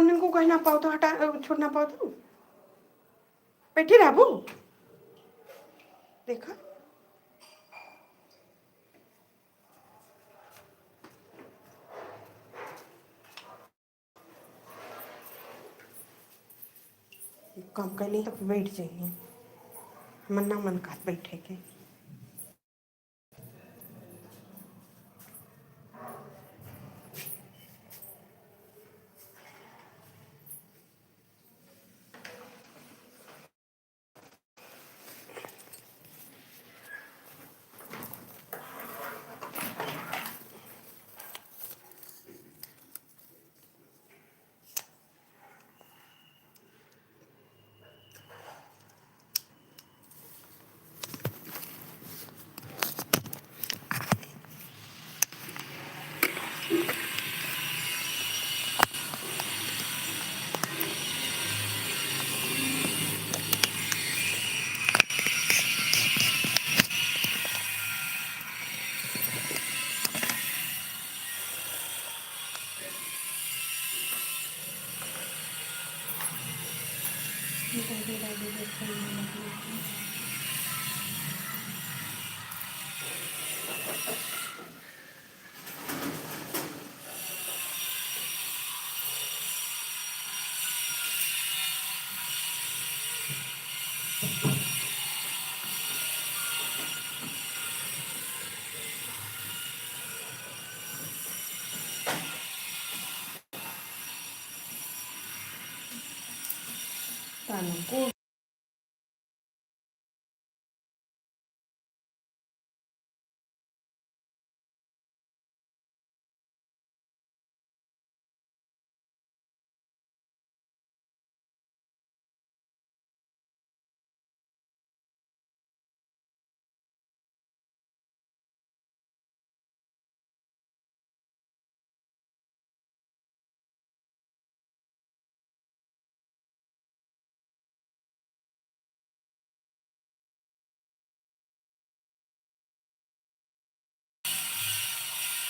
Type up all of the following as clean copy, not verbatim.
सामने को कहना पाओ तो हटा छोड़ना पाओ तो बैठी रहबू। देखा काम कर ली तो बैठ जाइए, मन्ना मन का बैठे के।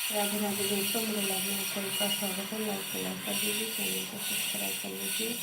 को राधे राधे दोस्तों, मेरे लाइव में आपका स्वागत है। लाइक कर दीजिए, चैनल को सब्सक्राइब कर लीजिए।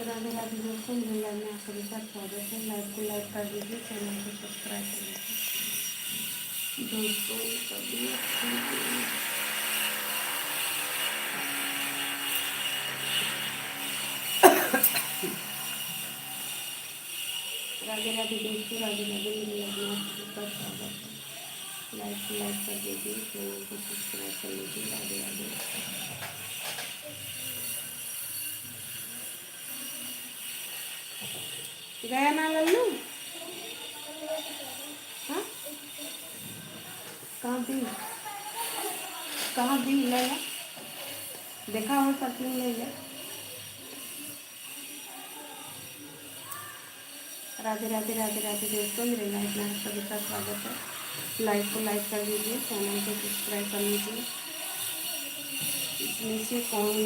राधे राधे दोस्तों, मेरे लाइव में आप सभी का स्वागत है। लाइव को लाइक कर दीजिए, चैनल को सब्सक्राइब कर लीजिए दोस्तों। सभी राधे राधे दोस्तों, राधे राधे, मेरे लाइव में आप सभी का स्वागत है। लाइक को लाइक कर दीजिए, चैनल को सब्सक्राइब कर लीजिए। राधे राधे। गया ना लल्लू? हाँ, कहाँ दी? कहाँ दी? ले ला, देखा हो सब ले ले। राधे राधे, राधे राधे दोस्तों, मेरे लाइव में आप सभी का स्वागत है। लाइक को लाइक कर दीजिए, चैनल को सब्सक्राइब कर लीजिए। इसमें से कौन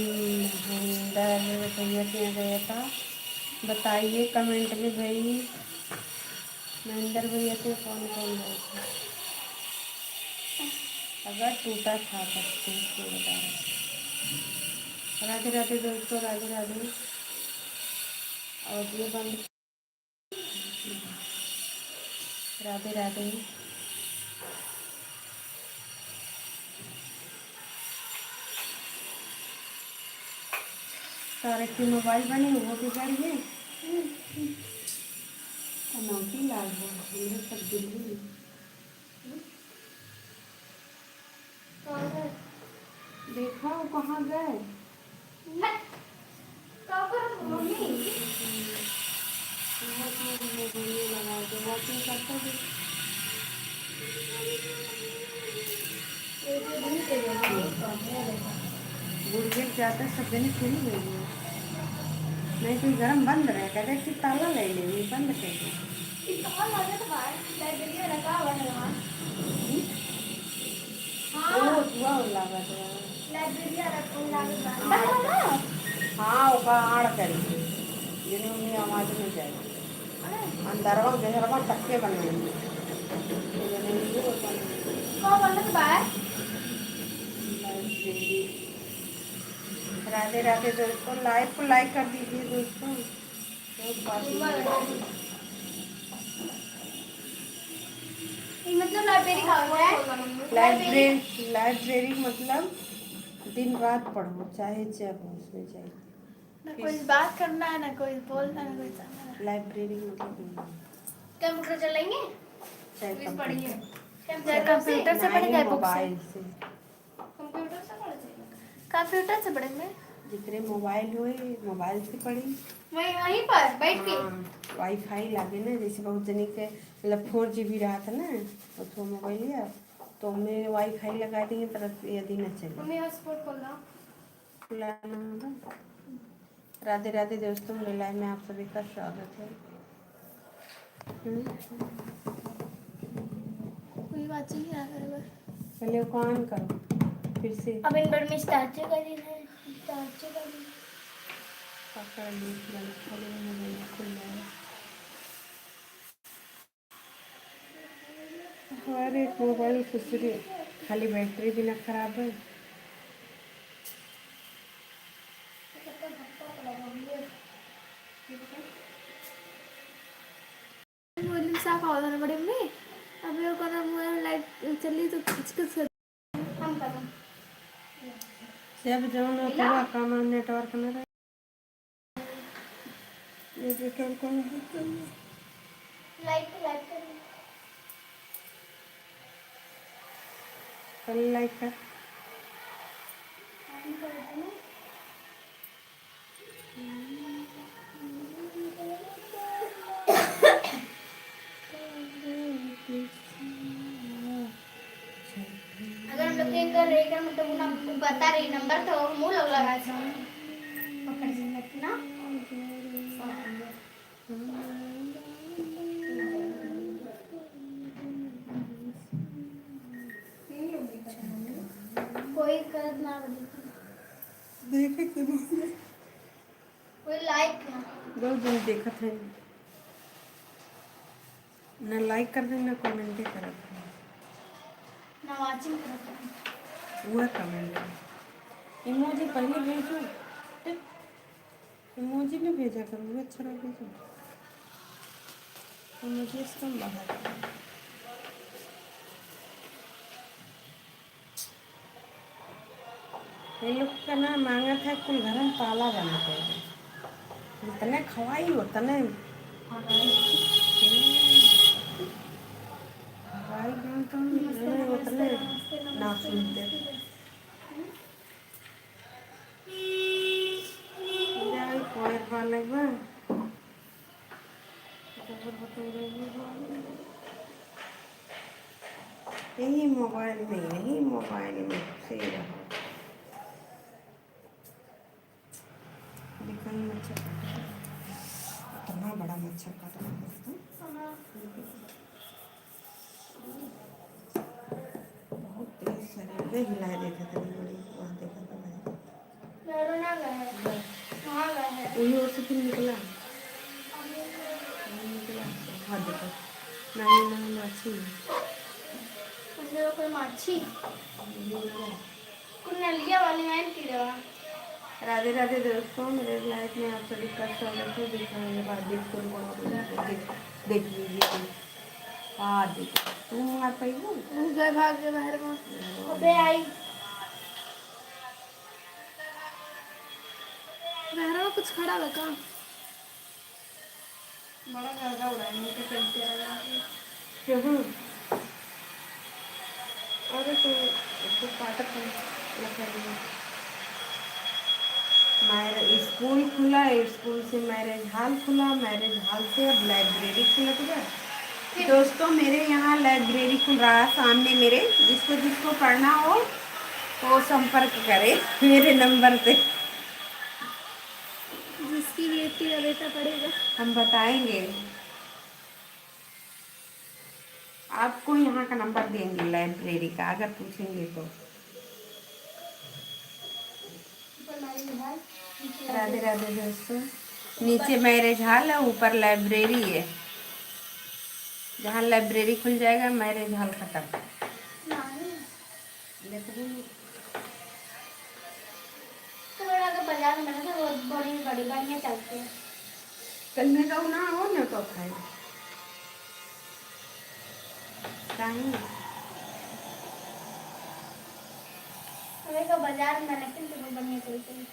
महेंद्र भैया के यहाँ गया था बताइए कमेंट में भाई। महेंद्र भैया से कौन कौन गया था? अगर टूटा खा सकते हैं तो बता रहे। राधे राधे दोस्तों, राधे राधे। और ये बंद। राधे राधे। सारे की मोबाइल बने वो बिगड़ गए। अनौठी लाल हो सब दिल्ली। देखा वो कहाँ गए? मम्मी लगा के वॉकिंग करता है। गुड़गिर जाता सब दिन खुली गई है। नहीं कोई गरम बंद रहे कहते कि ताला ले लेंगे बंद कर दो। हाँ ओका आड़ करी जिन्हें उन्हें आवाज में जाए अंदरवा गहरवा टक्के बने राधे राधे दोस्तों लाइव को लाइक कर दीजिए दोस्तों। मतलब लाइब्रेरी मतलब दिन रात पढ़ो चाहे जब उसमें जाए ना कोई बात करना है ना कोई बोलना है ना कोई जानना है। लाइब्रेरी मतलब कंप्यूटर चलेंगे चाहे पढ़िए कंप्यूटर से पढ़ेंगे मोबाइल से कंप्यूटर से पढ़ेंगे जितने मोबाइल हुए मोबाइल से पढ़ी वहीं पर बैठ के वाईफाई लागे ना जैसे बहुत जनी के मतलब 4 GB रहा था ना उसको मोबाइल लिया तो मैं वाईफाई लगा देंगे पर यदि न चले हॉटस्पॉट खुलाना होगा। राधे राधे दोस्तों मेरे लाइव में आप सभी का स्वागत है। कोई बात नहीं है पहले को ऑन करो फिर से अब इन पर में स्टार्ट करी है स्टार्ट करी पकड़ ली खाली में खुल जाएगा। हर एक मोबाइल दूसरी खाली बैटरी भी ना खराब है। वॉल्यूम साफ आवाज आना बड़े में अभी वो करना मोबाइल लाइट चली तो खिचखिच हम कर जब जौन पूरा काम नेटवर्क में रहे ये नेटवर्क को लाइट कल लाइक कर अगर हम लोग एक कर रहे हैं मतलब ना बता रही नंबर तो मुंह लग लगा पकड़ से ना कोई कर ना देखे कोई लाइक ना बहुत दिन देखा थे ना लाइक कर देना कमेंट ही कर ना वाचिंग करता हुआ कमेंट इमोजी पहले भेजो इमोजी में भेजा करो अच्छा ना भेजो इमोजी इसका बाहर ये लोग का ना मांगा था कुल घर में ताला बना चाहिए जितने खवाई उतने उतने ना सुनते कोयर वाले में यही मोबाइल में से रहो दिखाई मच्छर इतना बड़ा मच्छर काट रहा बहुत तेज शरीर हिलाए देते थे बड़ी वहाँ देखा था वही और से फिर निकला हाँ देखो नहीं अच्छी कोई माछी कुन्नलिया वाली मैंने कीड़ा राधे राधे दोस्तों मेरे लाइफ में आप सभी का स्वागत है। दिखाने बाद देख लीजिए हाँ देखिए तुम आ पाई हो गए भाग गए बाहर में अबे आई बाहर में कुछ खड़ा लगा बड़ा गर्दा उड़ाने के चलते क्यों अरे तो इसको काटत है लकड़ी। मैरिज स्कूल खुला, स्कूल से मैरिज हॉल खुला, मैरिज हॉल से अब लाइब्रेरी खुला। तो दोस्तों मेरे यहाँ लाइब्रेरी खुल रहा है सामने मेरे, जिसको जिसको पढ़ना हो वो संपर्क करे मेरे नंबर पे। जिसकी कीर्ति का बेटा पड़ेगा हम बताएंगे आपको, यहाँ का नंबर देंगे लाइब्रेरी का अगर पूछेंगे तो। राधे राधे दोस्तों। नीचे मैरिज हॉल है, ऊपर लाइब्रेरी है। जहाँ लाइब्रेरी खुल जाएगा मैरिज हॉल खत्म। बाजार में ना वो बड़ी बड़ी गाड़ियाँ चलती है। कल का ना हो ना तो खाए तो बाजार में लेकिन तुम्हें बढ़िया चलती है।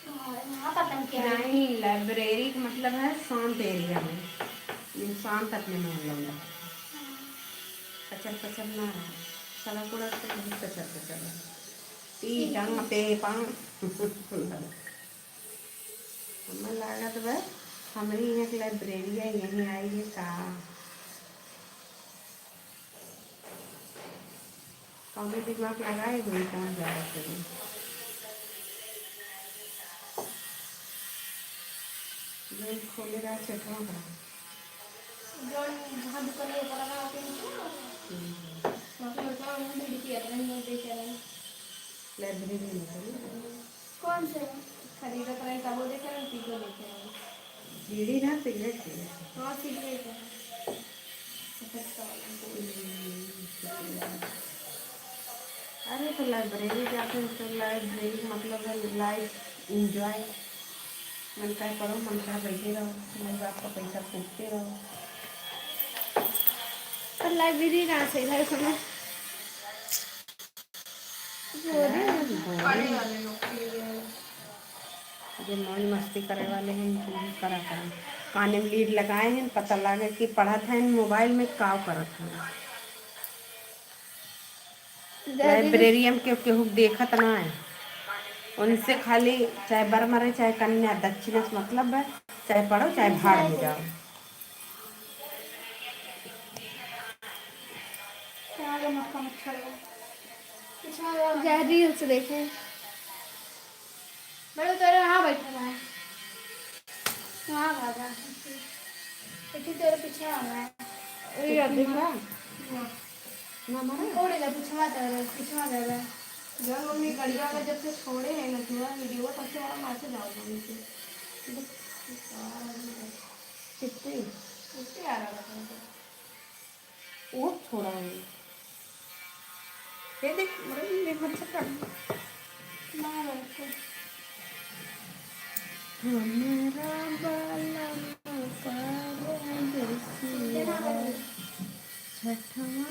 वहाँ पता क्या है? नहीं, लाइब्रेरी का मतलब है शांत एरिया में, शांत अपने मोहल्ले में। कचर कचर ना है, सड़क उड़क तो बहुत कचर कचर है। टांग पे पाँव हमें लागत बस हमारी यहाँ की लाइब्रेरी है, यहीं आई है का कभी दिमाग लगाए हुई कहाँ जा रहे। जो खोलेगा चटवा का जहाँ दुकान ये पुराना होते हैं लाइब्रेरी में कौन से खरीदा कराई का वो देखे ना पीछे देखे सीढ़ी ना सिगरेट की। हाँ सिगरेट है। अरे तो लाइब्रेरी जाते हैं तो लाइब्रेरी मतलब है लाइफ इंजॉय। मन का करो, मन का बैठे रहो, नहीं बात का पैसा फूकते रहो। और लाइब्रेरी ना सही है समय जो मौज मस्ती करे वाले हैं उनको करा करें। काने में लीड लगाए हैं, पता लगे कि पढ़त हैं मोबाइल में काव करत हैं। लाइब्रेरियन के केहू देखत ना है, उनसे खाली चाहे बर मरे चाहे कन्या दक्षिण से मतलब है, चाहे पढ़ो चाहे भाड़ हो जाओ। रील्स देखे बड़े तेरे यहाँ बैठा है वहाँ भागा इतनी तेरे पीछे आना है ये देखा ना मारे थोड़ी देर पिछवा दे जब मम्मी गड़िया का जब से छोड़े हैं ना थोड़ा वीडियो तब से बड़ा मार से जाओ मम्मी से कितने कितने आ रहा है वो छोड़ा है। ये देख मेरे बच्चा कर मार हमारा बाला परदेसिया छठवा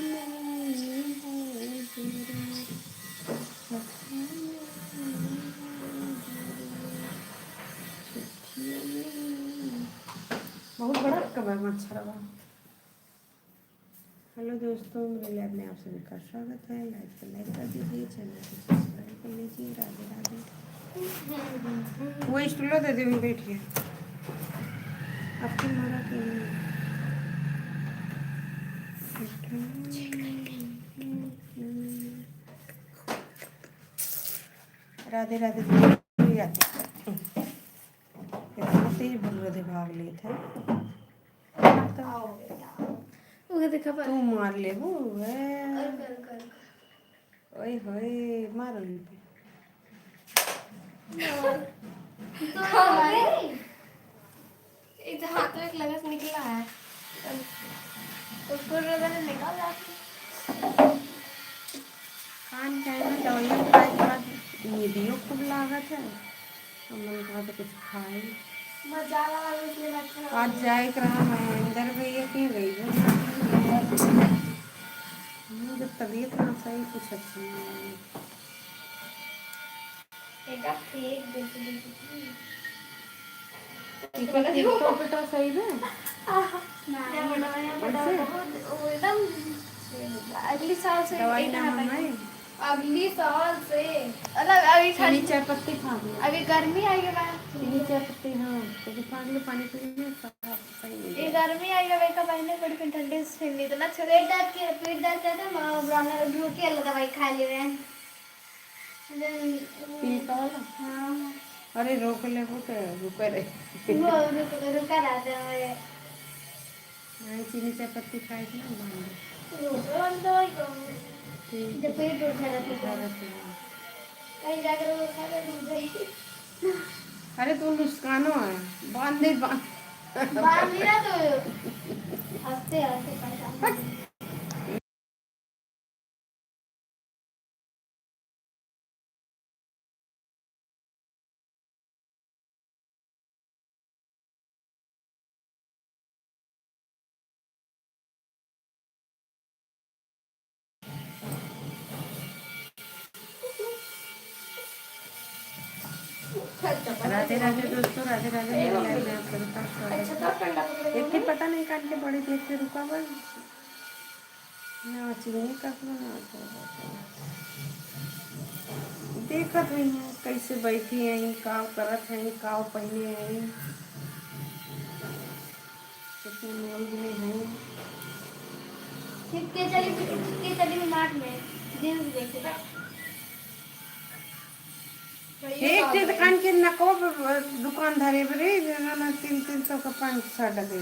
बहुत बड़ा कब है मच्छर हुआ। हेलो दोस्तों, मेरे लैब में आप सभी का स्वागत है। लाइक कर दीजिए, चैनल को सब्सक्राइब कर लीजिए। राधे राधे। वो स्टूलो दे दे, बैठिए आपकी मारा क्यों राधे राधे तेज भूल भाग लिए थे तू मार ले वो ओए होए मारो इधर हाथ में एक लगस निकला है उसको निकाल खान जाएगा दवाइयाँ खाए के बाद नींदियों खूब लागत है। हम लोग कहा तो कुछ खाए आज जाए रहा महेंद्र भैया की गई जब तबीयत ना सही कुछ अच्छी नहीं पिटा सही है अगली साल से दवाई एक ना महीना मंगाए। पहले। अगली साल से अलग अभी चीनी ठंड चाय पत्ती खा लिया। अभी गर्मी आई है ना चीनी चाय पत्ती, हाँ तो फाड़ लो, पानी पी लो, सही मिल ये जाएगा। गर्मी आई है का पहले बड़ी फिर ठंडे से नहीं तो ना पेट दर्द के पेट दर्द करता है ब्राउनर ढूंढ के अलग दवाई खा ले रहे हैं पीता वाला। हाँ अरे रोक ले वो तो रुके रहे। वो रुका रहता है चीनी चाय पत्ती खाए थे ना बांध रुको हम दवाई को ठीक जब पेट उठ जाता है है। कहीं जाकर वो खा कर डूब जाएगी अरे तू नुस्कानो है, बांध दे बांध। बाहर नहीं रहा तो हंसते हंसते परेशान राधे राधे दोस्तों, राधे राधे। मेरे लाइव में आपका स्वागत है। एक ही पता नहीं काट के बड़ी देर से रुका हुआ ना चीनी का देखत हुई है कैसे बैठी है, काव करत है, काव पहने है, कितने मौज में है। कितने चली मार्ट में दिन देखे एक के दुकान के नको दुकान धरे बरे ना 300 का 5 दे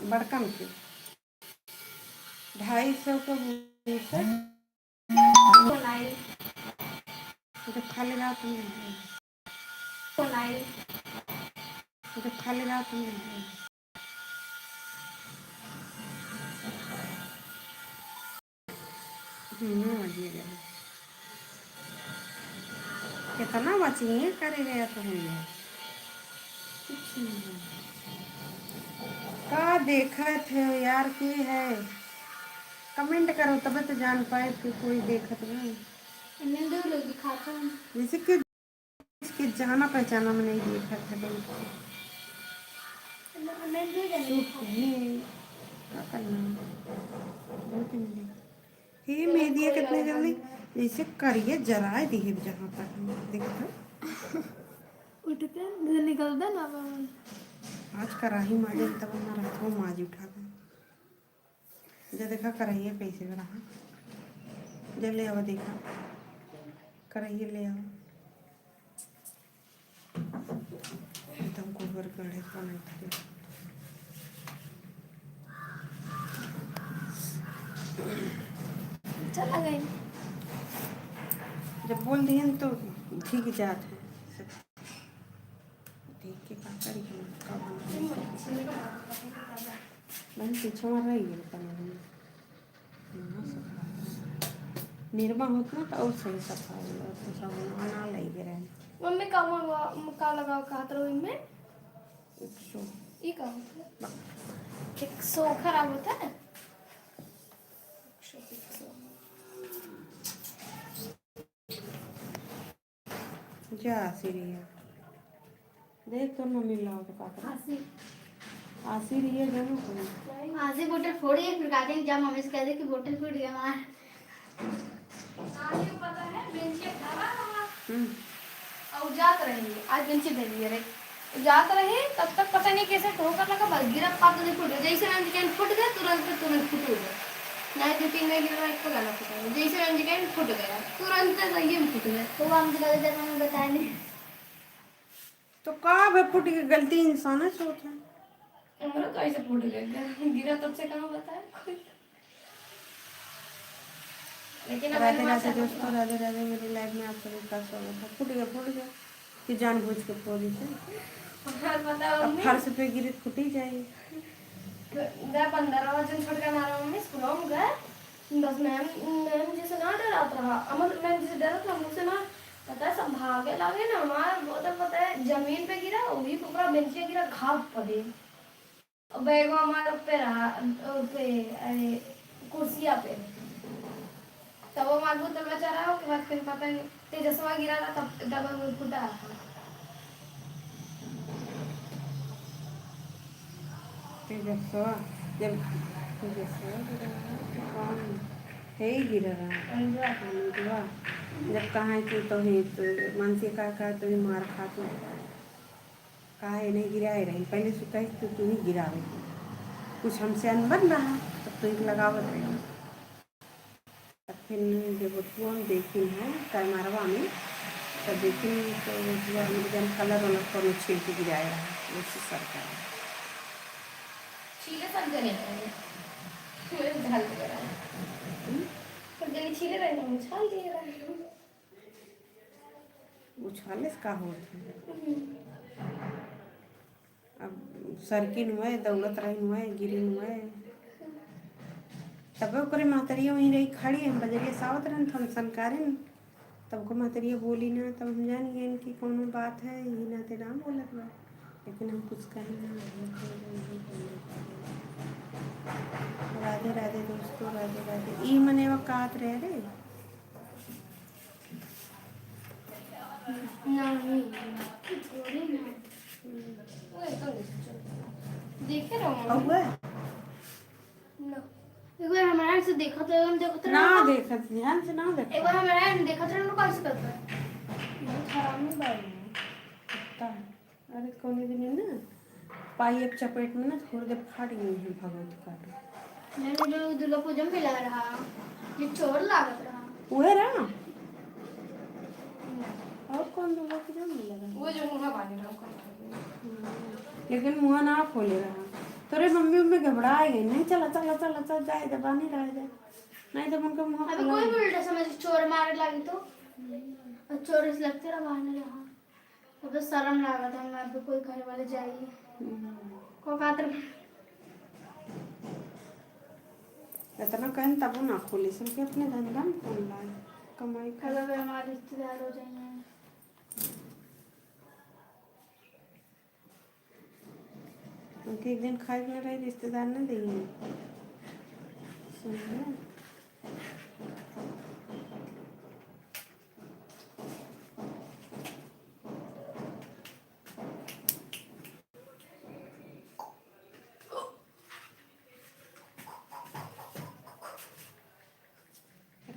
बड़कम के 250 का बूसर बनाई तो खाली रात में बनाई तो खाली रात में मजे कितना बचिए करे गया तो भैया का देखत है यार की है, कमेंट करो तब तो जान पाए कि कोई देखत नहीं। निंदू लोग दिखाता हूँ जैसे कि इसके जाना पहचाना में नहीं देखा था बिल्कुल। निंदू जाने क्या करना हे मेहंदी कितने जल्दी जैसे करिए जराए दिए जहाँ तक देखो उठते निकलता ना आज कराही माजे तब ना रखो माज उठा कर जब देखा कराइए कैसे रहा जब ले आओ देखा कराइए ले आओ एकदम गोबर गढ़े तो नहीं था। चला गई जब बोल दिए तो ठीक जात है देख के का करी का बन पीछे में रही है निर्मा होता तो और सही सफा हो तो सब ना लगे रहे मम्मी का लगाओ कहा तो इनमें 100 ये का होता है 100 खराब होता है 100 जा सीरिया देख तो न मिला हो तो पापा आसी रही है जरूर कोई आसी बोतल फोड़ी है फिर कहते हैं जब मम्मी से कहते कि बोतल फूट गया हमारा आगे पता है बेंच के खड़ा और जात रही आज बेंच पे दिए रे जात रहे तब तक पता नहीं कैसे ठोकर लगा बस गिरा पाप तो फूट गया जैसे रंज फूट गया तुरंत फूट गया नहीं तो 3 में गिरा एक को गाना फूटा जैसे रंज फूट गया तुरंत सही में फूट गया तो हम तो कहते थे मैंने बताया नहीं तो का बे फुट की गलती इंसान है सोच है हमारा तो ऐसे फूट गया गिरा तब से कहाँ बताया कोई लेकिन राधे राधे दोस्तों, राधे राधे। मेरी लाइफ में आप सभी का स्वागत है। फूट गया कि जानबूझ के फोड़ी से अब फर्श पे गिरी फूट ही जाएगी। गए 15 दिन छोड़ कर हमारा मम्मी स्कूल में गए बस मैम जैसे ना डरात रहा अमर मैम जैसे डरा था मुझसे ना पता है सब भागे लगे ना हमारा बहुत पता है जमीन पे गिरा वही पूरा बेंच पे गिरा घाव पड़े बैग हमारे पे रहा पे अरे कुर्सिया पे तब वो मालूम तो बेचारा हो के बाद फिर पता नहीं तेजस्वा गिरा था तब डबल फुटा था तेजस्वा जब जैसे गिरा कौन है ही गिरा रहा अनुजवा जब कहाँ की तो है तो मन से का तो ही मार खा तो कहा है नहीं गिराए रही पहले से कही तो तू ही गिरावे कुछ हमसे अनबन रहा तब तो एक लगावत रही तब फिर जब फोन देखी है कल मारवा में तब देखी तो जन कलर वाला कोनो छील के गिराया रहा उसी सरकार छीले सब जने मेरे ढाल दिया रहा पर जने छीले रहे ना उछाल दिया रहा उछाले से का होता अब सरकी नुए दौलत रही नुए गिरी नुए तब ओकरे महतरिया वहीं रही खड़ी हम बजरिया सावत रहन हम संकारिन तब को महतरिया बोली ना तब हम जान गए कि कोनो बात है यही ना ते नाम बोलत बा लेकिन हम कुछ कहीं ना राधे राधे दोस्तों राधे राधे ई मने वो कात रहे रे नहीं थोड़ी ना वो एकदम देखे रहो हुआ ना एक बार हमारे से देखा तो हम देखो तो ना देखा ध्यान से ना देखा एक बार हमारे देखा तो हम कैसे करते हैं बहुत हरामी बाई है कुत्ता अरे कौन दिन ना पाई एक चपेट में ना थोड़ी देर फाड़ गई है भगवती काटो मैंने जो दुर्गा पूजा में लगा रहा ये चोर लागत रहा वो रहा और कौन दुर्गा पूजा में लगा वो जो मुंह बांध रहा लेकिन मुँह ना खोले रहा तोरे मम्मी में घबरा गई नहीं चला चला चला चल जाए दबा नहीं रह जाए नहीं जब उनका मुँह अभी कोई भी उल्टा समझ चोर मारे लगी तो और चोर इस लगते रहा बाहर नहीं रहा अब तो शर्म लगा था मैं अभी कोई घर वाले जाइए को खातर इतना कहन तब ना खोले सुन के अपने धंधा में कौन लाए कमाई कर कल अगर हमारे रिश्तेदार हो जाएंगे उनके एक दिन खाए में रहे रिश्तेदार न देंगे सुनिए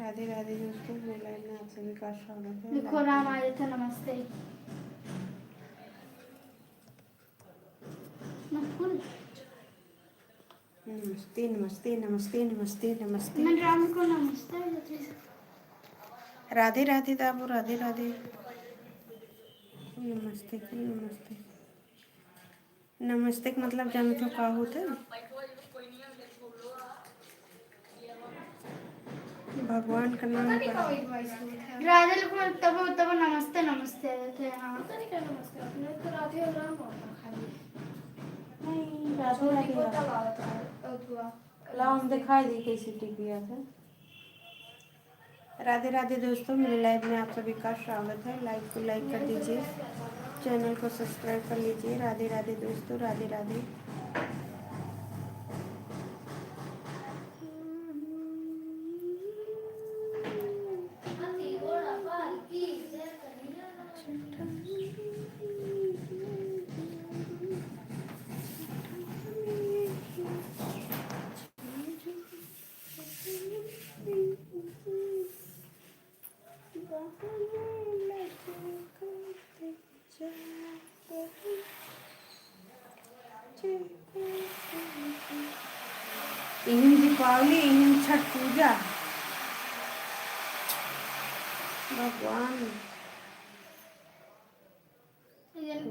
राधे राधे दोस्तों बोला है आप सभी का स्वागत है लिखो राम आए थे नमस्ते नमस्ते नमस्ते नमस्ते नमस्ते नमस्ते मैं राम को नमस्ते राधे राधे दाबू राधे राधे नमस्ते नमस्ते नमस्ते का मतलब जानते हो क्या होता है भगवान का नाम राधे लिखो तब तब नमस्ते नमस्ते थे हाँ पता नहीं क्या नमस्ते अपने तो राधे और राम होता खाली नहीं राधे लाओ हम दिखाई दी कैसे टिपिया था राधे राधे दोस्तों मेरे लाइव में आप सभी का स्वागत है लाइव को लाइक कर दीजिए चैनल को सब्सक्राइब कर लीजिए राधे राधे दोस्तों राधे राधे इन दीपावली इन छठ पूजा भगवान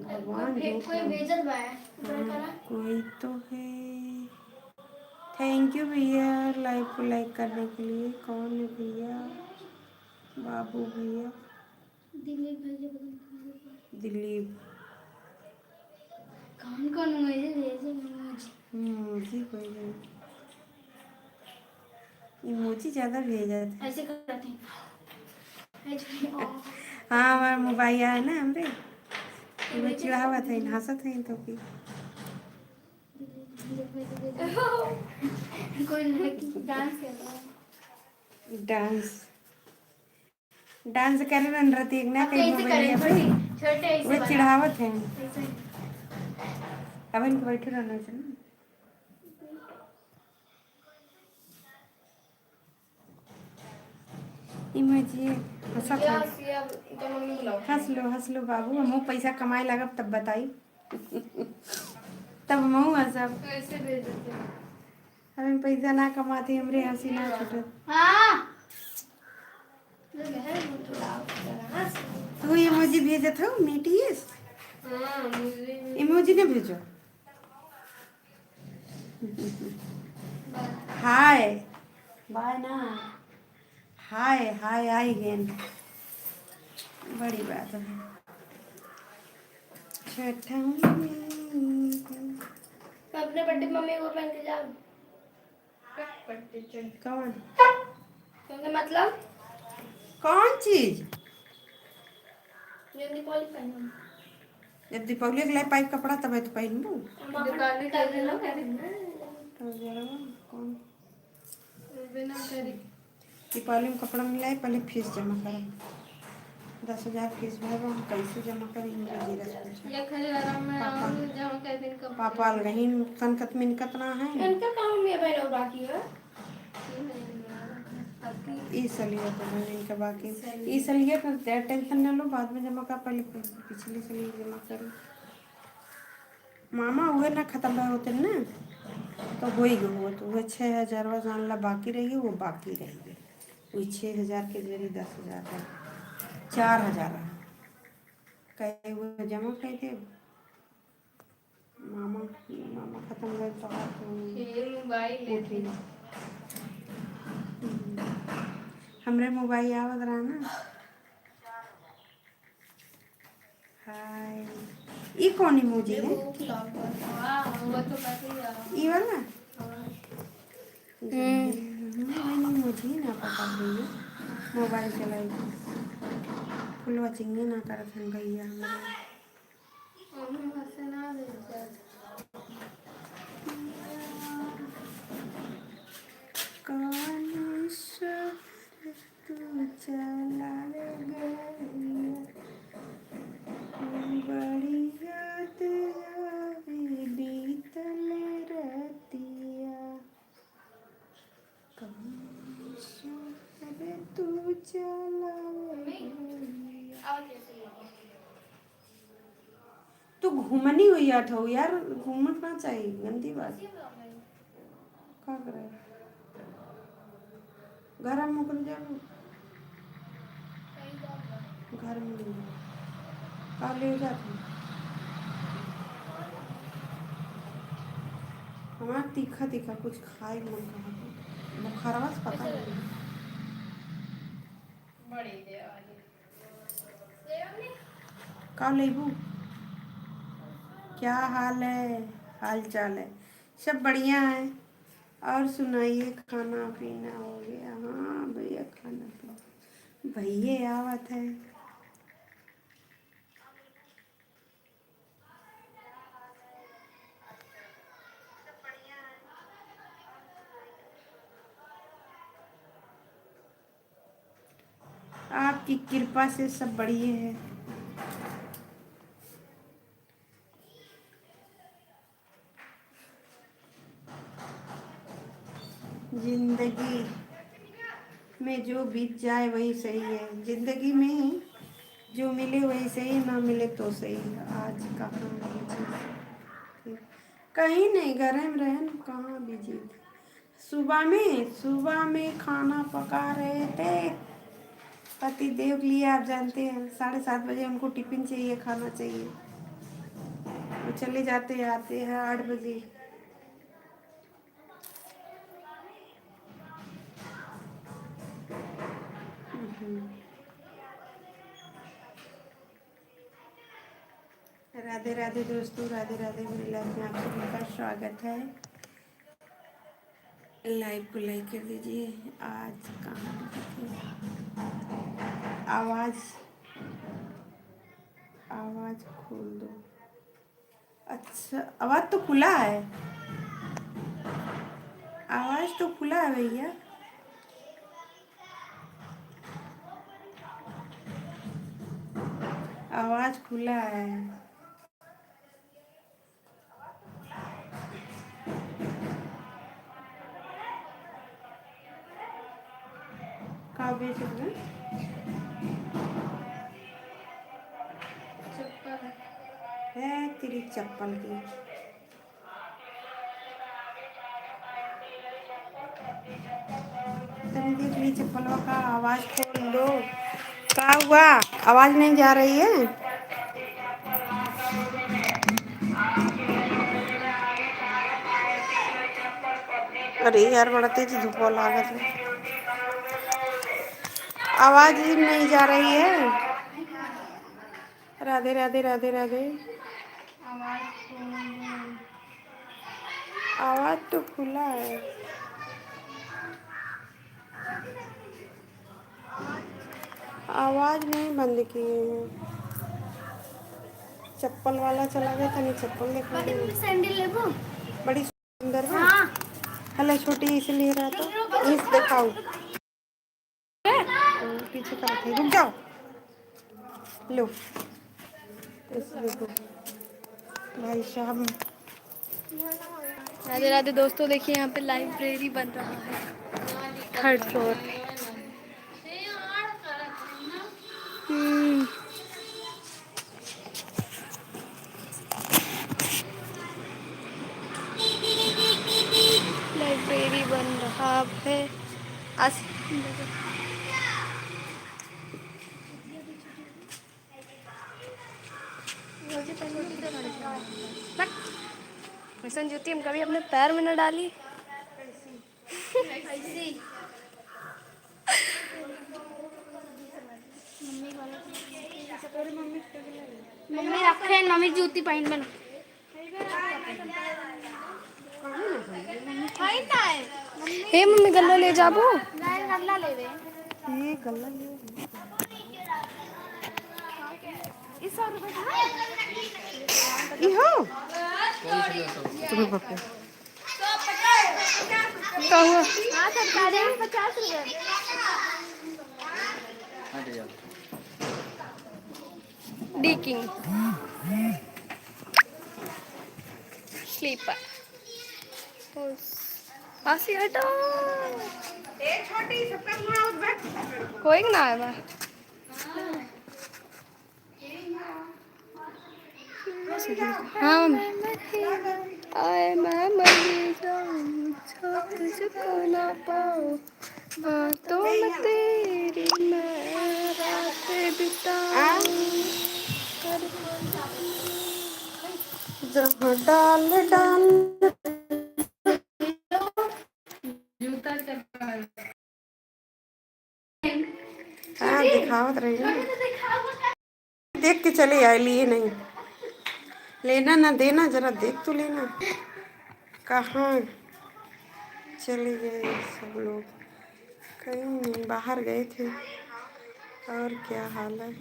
भगवान कोई भेजत बा कोई तो है थैंक यू भैया लाइव को लाइक करने के लिए कौन है भैया बाबू भैया दिलीप कौन कौन भेजे इमोजी भेजा इमोजी ज़्यादा भेजा था ऐसे करते हैं हाँ हमारा मोबाइल है ना हमरे मैं चिढ़ावा था इन हंसत है तो की कोई लड़की डांस कर रहा है डांस कर रहे नृत्य एक ना कहीं कैसे करें छोटे ऐसे वो चिढ़ावत है ऐसे अब इनको बैठे रहना चाहिए इमोजी हंसत क्या है। सिया तो मम्मी बुलाओ हंस लो बाबू, हमहू पैसा कमाए लागब तब बताई। तब हमहू हंसब। कैसे भेज देते हैं हम पैसा ना कमाते हमरे हंसी ना छूटत। हाँ लगे है बुलाओ कहाँ से तू इमोजी भेजत हो मीटिएस, हाँ मुझे इमोजी ने भेजो। हाय बाय ना, हाय हाय आई गेन, बड़ी बात है। छठा में मैं अपने बर्थडे मम्मी को पहन के जाऊँ बर्थडे चल कौन क्योंकि मतलब कौन चीज? ये दीपावली पहनूँ जब दीपावली के लिए पाइप कपड़ा तब तो पहनबू। दुकान का दिन ना कह तो जरा कौन बिना करी दीपावली में कपड़ा मिलाए, पहले फीस जमा करें। 10,000 फीस भरवा, हम कैसे जमा करेंगे? जीरा सोचा ये खाली आराम में आऊँ जहाँ कह दिन का पापा लगहीन तनकत में कितना है इनका काम में बहन और बाकी है इसलिए तो मैंने इनका बाकी इसलिए तो टेंशन न लो, बाद में जमा कर, पहले पिछले साल जमा करो। मामा हुए ना खत्म रहे होते ना तो हो ही गो, तो वह 6,000 जान ला बाकी रहेगी, वो बाकी रहेगी। वही 6,000 के जरिए 10,000 है, 4,000 है। कहे वो जमा कर दे मामा, मामा खत्म रहे तो मोबाइल हमरे मोबाइल आवत रहा ना। हाय ई कौन इमोजी है? वो तो पता ही है ई वाला इमोजी ना पता भैया, मोबाइल चलाई फुलवा चिंगे ना करत हन भैया हमारे। कौन शहर तू चला गया, बड़ी याद आवे बीतल रतिया, कौन शहर तू चला गया। तू घूमनी हुई आठो यार, घूमना चाहिए, गंदी बात का करे। घर में मुकर जाओ, घर में ले जाओ, का ले जाते हमारा तीखा तीखा कुछ खाए मन कहा बुखारवा से पता नहीं। का लेबू? क्या हाल है? हाल चाल है सब बढ़िया है। और सुनाइए, खाना पीना हो गया? हाँ भैया खाना पीना भैया आवत है। आपकी कृपा से सब बढ़िया है। जिंदगी में जो बीत जाए वही सही है, जिंदगी में जो मिले वही सही, ना मिले तो सही। आज कहाँ बिजी, कहीं नहीं, घर में रहन, कहाँ बिजी। सुबह में खाना पका रहे थे पति देव के लिए, आप जानते हैं 7:30 बजे उनको टिफिन चाहिए, खाना चाहिए। वो चले जाते हैं, आते हैं 8 बजे। राधे राधे दोस्तों, राधे राधे। मेरी लाइफ में आप सभी का स्वागत है। लाइव को लाइक कर दीजिए। आज कहाँ आवाज़ आवाज़ खोल दो। अच्छा आवाज़ तो खुला है, आवाज़ तो खुला है भैया। आवाज़ खुला है। का बेच रहे हैं? चप्पल है तेरी चप्पल की। तनी देख ली चप्पलों का, आवाज खोल दो। क्या हुआ, आवाज नहीं जा रही है? अरे यार बड़ा तेज धूप लागत है, आवाज ही नहीं जा रही है। राधे राधे राधे राधे। आवाज खोल दो। आवाज तो खुला है। आवाज नहीं बंद किए हैं। चप्पल वाला चला गया था, नहीं चप्पल देखो। बड़ी मम्मी सैंडल लेबो। बड़ी सुंदर है। हाँ हले छोटी इसलिए रहा था, इस दिखाओ। पीछे का रखे, रुक जाओ। लो इस देखो भाई साहब। राधे राधे दोस्तों, देखिए यहाँ पे लाइब्रेरी बन रहा है 3rd फ्लोर पे। लाइब्रेरी बन रहा है। आस मिशन जूती हम कभी अपने पैर में न डाली। मम्मी रखे, मम्मी जूती पहन में हे मम्मी गल्ला ले जाबो। गल्ला लेवे ये गला ले। इस 100 रुपए इहो तुम्हें पकड़। का हुआ? हाँ सरकारी में 50 रुपए। डी किंग स्लीपर पासी हटो। ए छोटी सबका मुंह आउट बैठ। कोई ना है बा। हाँ आए मैं मर जाऊं, तुझको ना पाऊं, बातों में तेरी मैं रात बिताऊं। जहाँ डाल डाल। हाँ दिखावत रही है। देख के चले आए, लिए नहीं। लेना ना देना, जरा देख तो लेना। कहाँ चले गए सब लोग? कहीं नहीं, बाहर गए थे। और क्या हाल है?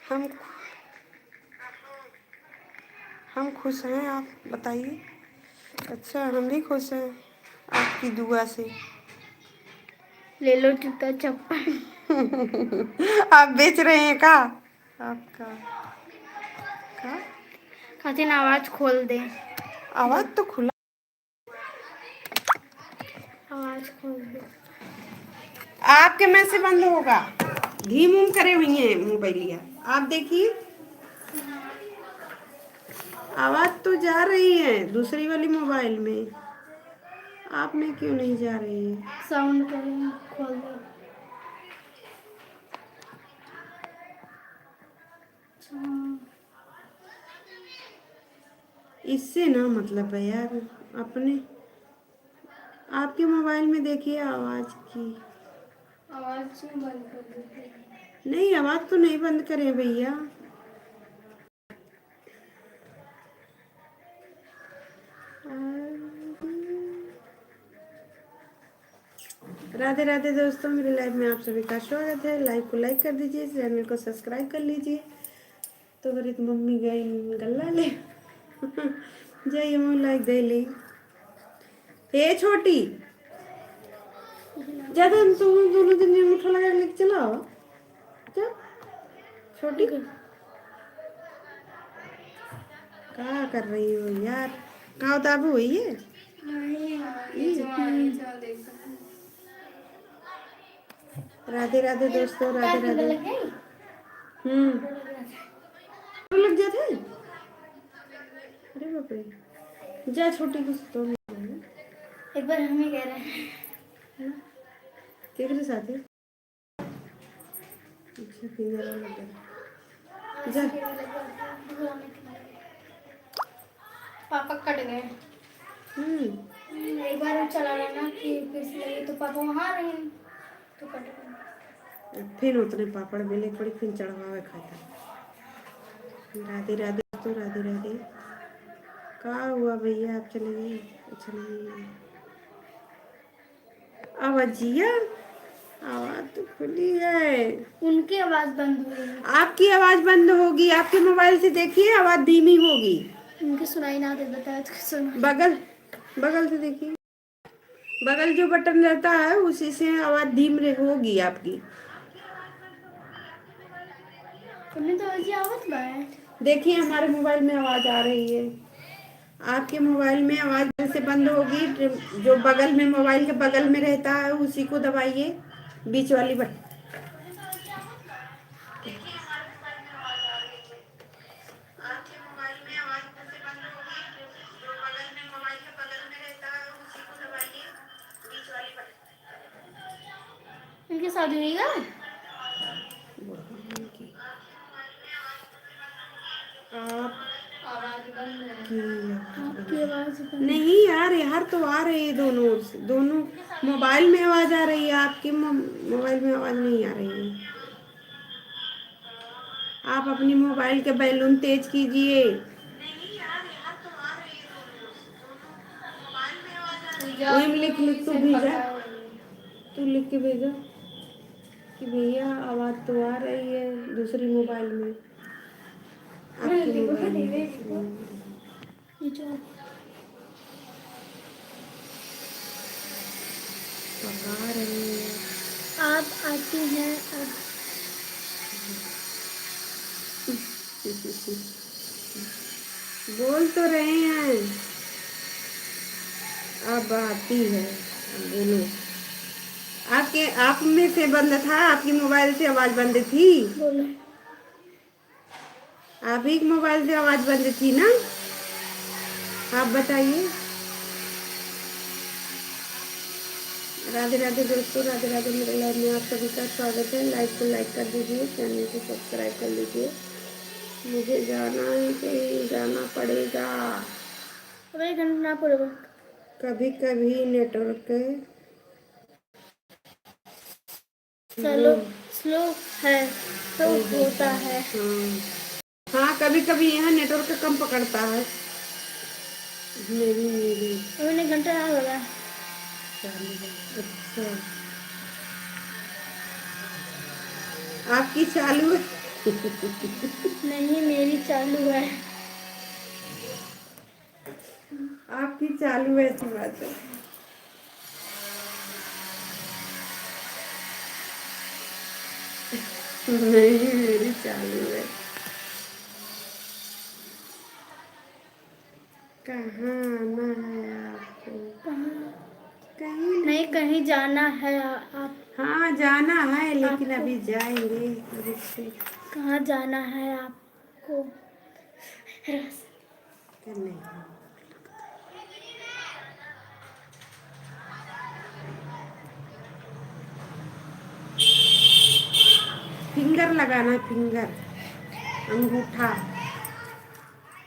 हम हम खुश हैं, आप बताइए। अच्छा हम भी खुश हैं आपकी दुआ से। ले लो जूता चप्पल। आप बेच रहे हैं का? आपका का खातिन आवाज खोल दे। आवाज तो खुला। आवाज खोल दे। आपके में से बंद होगा। धीम उम करे हुई है मोबाइलिया, आप देखिए। आवाज तो जा रही है दूसरी वाली मोबाइल में, आप में क्यों नहीं जा रही है? साउंड करें खोल दे। इससे ना मतलब है यार, अपने आपके मोबाइल में देखिए आवाज की। आवाज बंद कर दे। नहीं आवाज तो नहीं बंद करें भैया। राधे राधे दोस्तों, मेरे लाइव में आप सभी का स्वागत है। लाइव को लाइक कर दीजिए, चैनल को सब्सक्राइब कर लीजिए। तो मेरी मम्मी गई गल्ला ले। जाइए मम्मी लाइक दे ली। ए छोटी ज्यादा तुम दोनों दिन में मुठा लगा लेके चलाओ। क्या छोटी क्या कर रही हो यार? कहाँ उताबू हुई है? नहीं ये जो देख सकते राधे राधे दोस्तों, राधे राधे। लग गई लग जाता है। अरे बाप रे, जा छोटी कुछ तो एक बार हम ही कह रहे हैं केकरे साथ है। अच्छा फिंगर लग गया। जा पापा कट गए। एक बार चला रहा ना कि किस लगी तो पापा वहाँ रहे तो कट गए। फिर उतने पापड़ बेले पड़ी, फिर चढ़वावे खाता। राधे राधे दोस्तों, राधे राधे। कहाँ हुआ भैया, आप चले गए? अच्छा नहीं, आवाजिया आवाज तो खुली है। उनकी आवाज बंद हुई है। आपकी आवाज बंद होगी, आपके मोबाइल से देखिए, आवाज धीमी होगी। उनकी सुनाई ना दे, बताया तो सुना। बगल बगल से देखिए, बगल जो बटन रहता है उसी से आवाज धीमी होगी आपकी। उन्हें तो अजी आवत बाय। देखिए हमारे मोबाइल में आवाज आ रही है, आपके मोबाइल में आवाज से बंद होगी। जो बगल में, मोबाइल के बगल में रहता है उसी को दबाइए, बीच वाली बटन। इनकी शादी हुई है। आपकी आवाज नहीं यार, यार तो आ रही है दोनों से, दोनों मोबाइल में आवाज आ रही है, आपके मोबाइल में आवाज नहीं आ रही है। आप अपनी मोबाइल के बैलून तेज कीजिए। वही में लिख लिख तो भेजा, तू लिख के भेजा कि भैया आवाज तो आ रही है दूसरी मोबाइल में, आपकी मोबाइल में। पका रही है। आप आती हैं अब। बोल तो रहे हैं, अब आती है, अब बोलो। आपके आप में से बंद था, आपकी मोबाइल से आवाज बंद थी। बोलो। आप ही की मोबाइल से आवाज बंद थी ना, आप बताइए। राधे राधे दोस्तों, राधे राधे। मेरे लाइव में आप सभी का स्वागत है। लाइव को लाइक कर दीजिए, चैनल को सब्सक्राइब कर लीजिए। मुझे जाना है, कहीं जाना पड़ेगा। अब 1 घंटा ना पड़ेगा। कभी कभी नेटवर्क चलो स्लो है तो होता है। हाँ कभी कभी यहाँ नेटवर्क कम पकड़ता है। मेरी अभी 1 घंटा ना लगा। अच्छा, आपकी चालू है? नहीं मेरी चालू है। आपकी चालू है, ऐसी बात है। नहीं मेरी चालू है। कहाँ आना है आपको? कहीं नहीं कहीं जाना है आप। हाँ जाना है, लेकिन आपको अभी जाएंगे। अभी से कहाँ जाना है आपको? करने फिंगर लगाना, फिंगर, अंगूठा।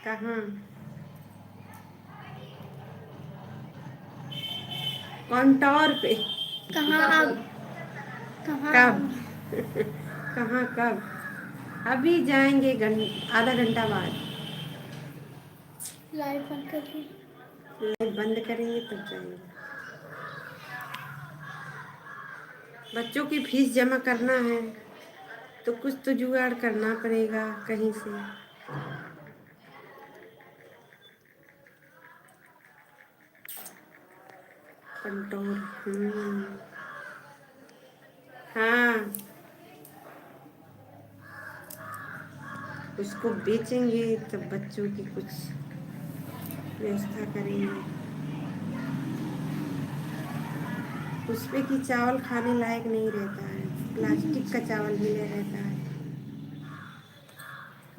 कहाँ? कॉन्टोर पे। कहाँ आप? कहाँ कब? कहाँ कब? अभी जाएंगे, आधा घंटा बाद। लाइव बंद करके लाइट बंद करेंगे तब जाएंगे। बच्चों की फीस जमा करना है तो कुछ तो जुगाड़ करना पड़ेगा कहीं से। कंट्रोल। हाँ उसको बेचेंगे तब बच्चों की कुछ व्यवस्था करेंगे। उस पे की चावल खाने लायक नहीं रहता है, प्लास्टिक का चावल मिले रहता है।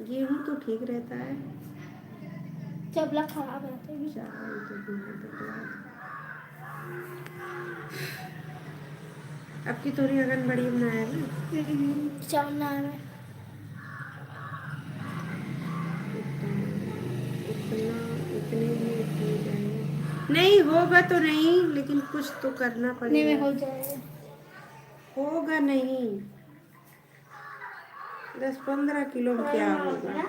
गेहूँ तो ठीक रहता है, चबला खराब रहता है। चावल तो गेहूँ तो खराब। अब की थोड़ी अगन बड़ी बनाया ना, चावल ना है उतना इतने में हो जाएगा, नहीं होगा तो नहीं, लेकिन कुछ तो करना नहीं पड़ेगा। में हो जाएगा। होगा नहीं, 10-15 किलो में क्या होगा।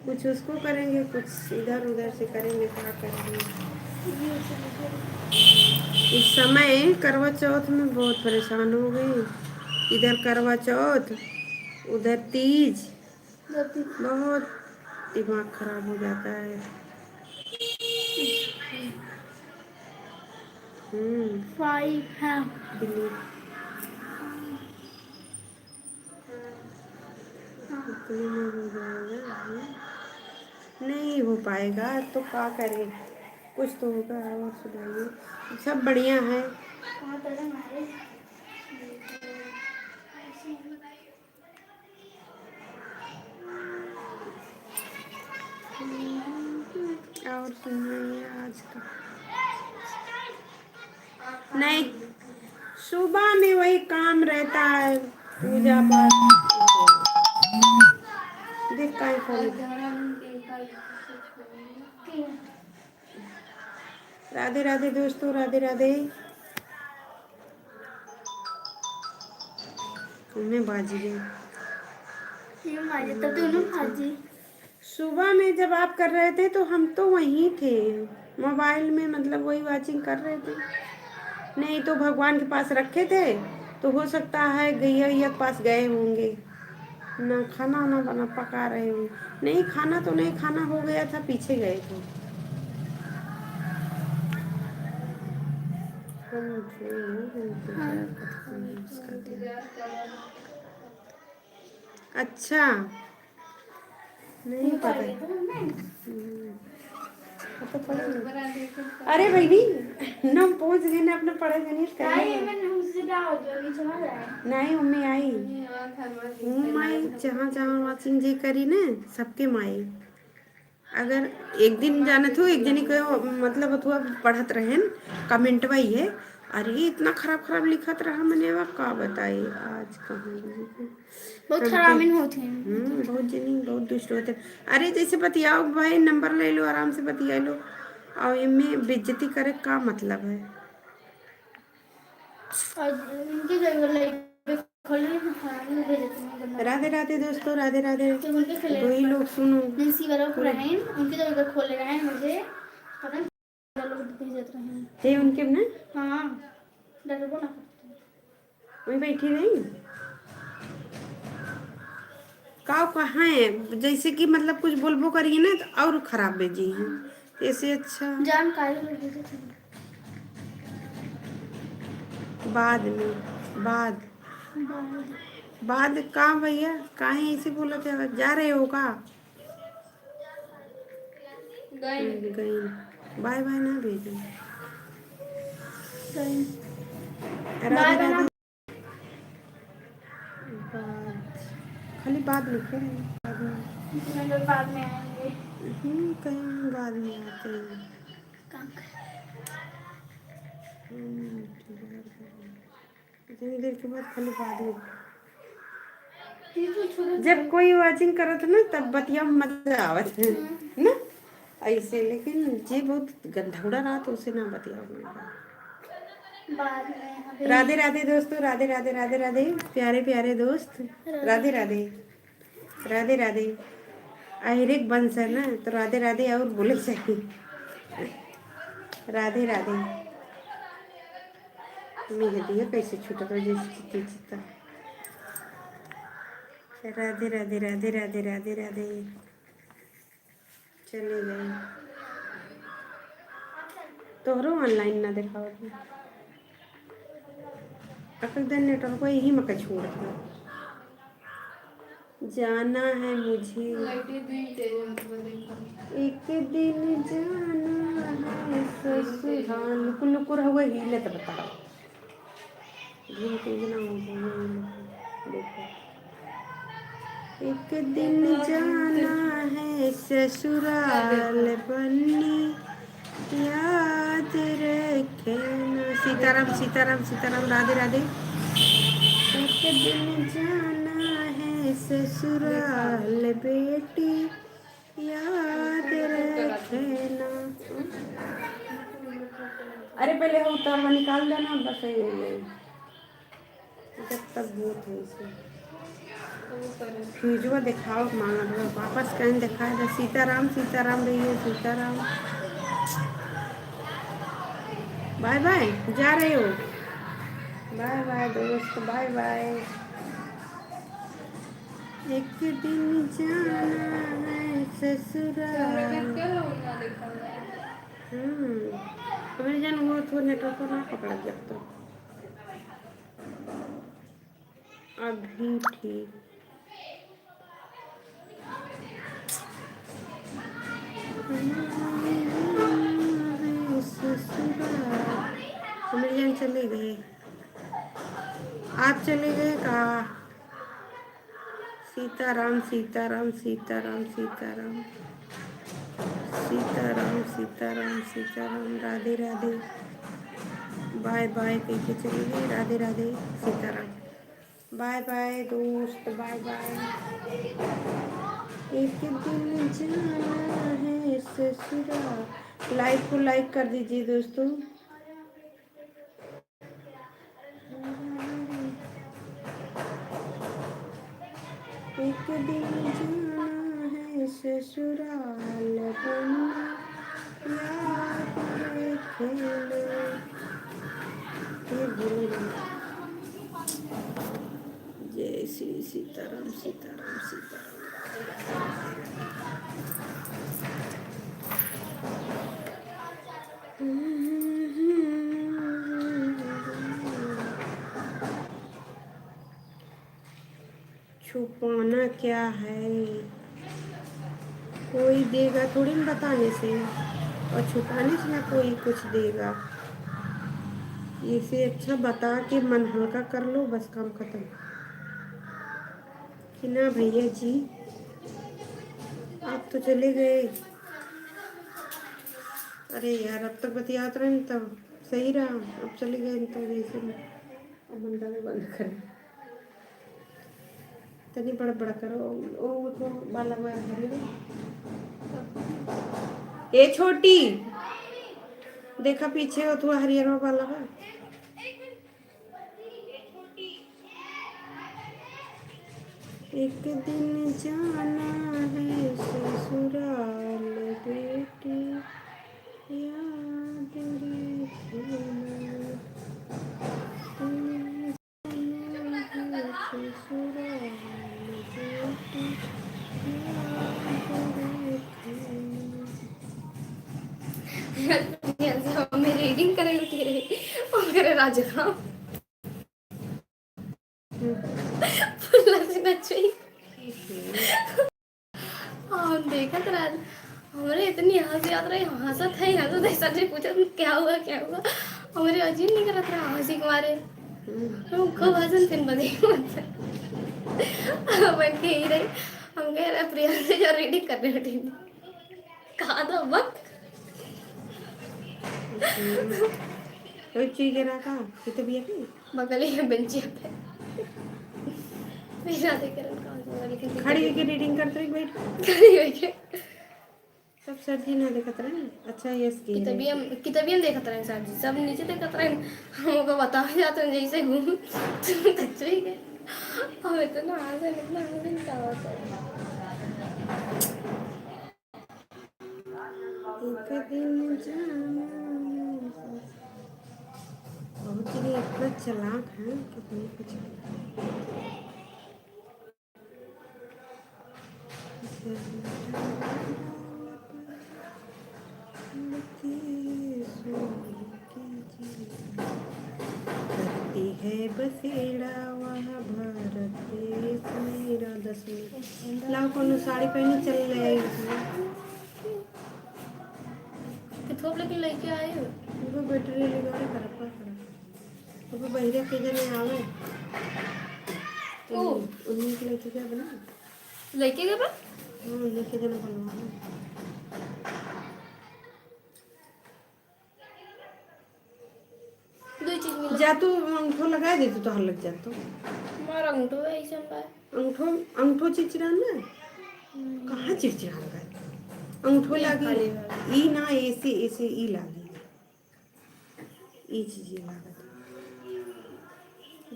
कुछ उसको करेंगे, कुछ इधर उधर से करेंगे, क्या करेंगे। इस समय करवा चौथ में बहुत परेशान हो गई, इधर करवा चौथ उधर तीज, बहुत दिमाग खराब हो जाता है। फाइव है दिल्ली इतने में हो जाएगा, नहीं हो पाएगा तो क्या करें, कुछ तो होगा। और सुनाइए, सब बढ़िया है। और सुनाइए आज का। नहीं, सुबह में वही काम रहता है, पूजा पाठ। देख का राधे राधे दोस्तों, राधे राधे। मैं बाजी गई, तब दोनों भाजी। सुबह में जब आप कर रहे थे तो हम तो वहीं थे, मोबाइल में, मतलब वही वाचिंग कर रहे थे। नहीं तो भगवान के पास रखे थे, तो हो सकता है गैया के पास गए होंगे ना, खाना ना बना पका रहे होंगे। नहीं खाना तो नहीं, खाना हो गया था, पीछे गए थे अच्छा नहीं पता। तो अरे भाई ना पहुंच गए ना, अपने पढ़े नहीं नहीं मम्मी आई हूँ, माई जहाँ जहाँ वाचिंग जी करी ना सबके माई। अगर एक दिन जाने थो, एक जनी को मतलब अथवा पढ़त रहे कमेंट वही है, अरे इतना खराब खराब लिखत रहा, मैंने अब का बताई आज कहाँ बहुत खराब होते हैं। बहुत जनी बहुत दुष्ट होते। अरे जैसे बतियाओ भाई, नंबर ले लो, आराम से बतिया लो, और इनमें बेइज्जती करे का मतलब है। राधे राधे दोस्तों, राधे राधे। दो ही लोग सुनो, उनके जगह खोले रहे हैं, मुझे पता नहीं लोग भेजत रहे हैं। थे उनके ना, हाँ डरबो ना वही बैठी नहीं का कहाँ है, जैसे कि मतलब कुछ बोलबो करिए ना तो और खराब भेजी है, ऐसे अच्छा जानकारी लोग भेजत हैं। बाद में बाद का भैया काहे ऐसे बोला थे, जा रहे हो का गई, बाय बाय ना भेजो, राधे राधे। खाली बाद लिखे हैं, बाद में आएंगे। कहीं बाद में आते हैं। इतनी देर के बाद खाली बाद में, जब कोई वाचिंग करत ना तब बतिया मजा आवत है ना ऐसे, लेकिन जे बहुत गंधौड़ा रहा तो उसे ना बतिया। राधे राधे दोस्तों, राधे राधे, राधे राधे प्यारे प्यारे दोस्त, राधे राधे, राधे राधे। आहिरिक वंश है ना, तो राधे राधे और बोले चाहिए, राधे राधे। मेहदिया कैसे छूटा तो जैसे चित्ती चित्ता। राधे राधे, राधे राधे, राधे राधे। चले गए तोहरो ऑनलाइन ना दिखाओ, अकल दिन नेटवर्क को यही मका छोड़ दिया। जाना है मुझे, लाइटें दी तेज मतलब देखो एक दिन जाना है ससुराल। नुकुर नुकुर हुआ हिले तो बताओ, धुन तेज ना हो जाए। देखो, एक दिन जाना है ससुराल बन्नी, याद रखना। सीताराम सीताराम सीताराम, राधे राधे। एक दिन जाना है ससुराल बेटी, याद रखना। अरे पहले हो उतारवा निकाल देना बस, ये जब तक बहुत है इसे फ्यूजवा दिखाओ मांगा दो वापस कहीं दिखाए दे। सीताराम सीताराम भैया सीताराम। बाय बाय, जा रहे हो? बाय बाय दोस्त, बाय बाय। एक दिन जाना है ससुराल। हमारे जान वो थोड़ा नेटवर्क को ना पकड़ा जब तो अभी ठीक। ससुराल हमारे जान चले गए, आप चले गए कहा? सीताराम सीताराम सीताराम सीताराम सीताराम सीताराम सीताराम, राधे राधे। बाय बाय कह के चले गए, राधे राधे सीताराम। बाय बाय दोस्त, बाय बाय। एक दिन जाना है ससुराल। लाइक को लाइक कर दीजिए दोस्तों। एक दिन जाना है ससुराल बन्नी, याद रखना। फिर बोलो जय श्री सीताराम सीताराम सीताराम। छुपाना क्या है, कोई देगा थोड़ी ना बताने से, और छुपाने से ना कोई कुछ देगा। इसे अच्छा बता के मन हल्का कर लो, बस काम खत्म। कि ना भैया जी आप तो चले गए। अरे यार अब तक बतियात रहे तब सही रहा, अब चले गए तो जैसे अब बंदा भी बंद करें तनी बड़ा करो। ओ तो बाला मार भरे ए छोटी, देखा पीछे हो तू हरियर वाला है। एक दिन जाना है ससुराल बेटी, याद रखना। ससुराल बेटी, मैं रीडिंग करे उठी रही और करे राजगा फुल्ला से नचई। हम देखा तो राज हमारे इतनी हंसी आत रही, हंसत है हंसत है। सर जी पूछा क्या हुआ क्या हुआ, हमारे अजीब नहीं करत रहा हंसी के मारे। हम खूब हंसन फिर बदे बन के ही रही। हम कह रहे प्रिया से जो रीडिंग करने बैठी कहा था वक्त कोई चीज रखा कितने भी है बगल ही बेंची पे मेरा देखकर लेकिन खड़ी होके रीडिंग करते रही बैठ खड़ी होके सब सर जी ना देखत रहे। अच्छा यस की कितबियम देखत रहे सर जी, सब नीचे देखत रहे। हमको बता जाते जैसे घूम तक ही गए। अब इतना आगे क्या होता है। एक दिन जाना बहुत ही इतना चालाक है कितनी कुछ करती है बसेड़ा वहाँ भारत देश मेरा 10 मिनट लाओ कोनो साड़ी पहनी चल ले आई उसमें किथोप लेकिन लेके आए हो वो बैटरी लगाड़े खराब वो बहिरे के जने आवे तो उन्हीं के लेके क्या बना लेके गए बा हाँ लेके जने बनवा दो चीज मिला जा तू अंगूठो लगा दे तो हर लग जा तो मार अंगूठो है ऐसा बा अंगूठो अंगूठो चिचरा ना कहाँ चिचरा लगा अंगूठो लागी ई ना ऐसे ऐसे ई लागी ई चीज लागत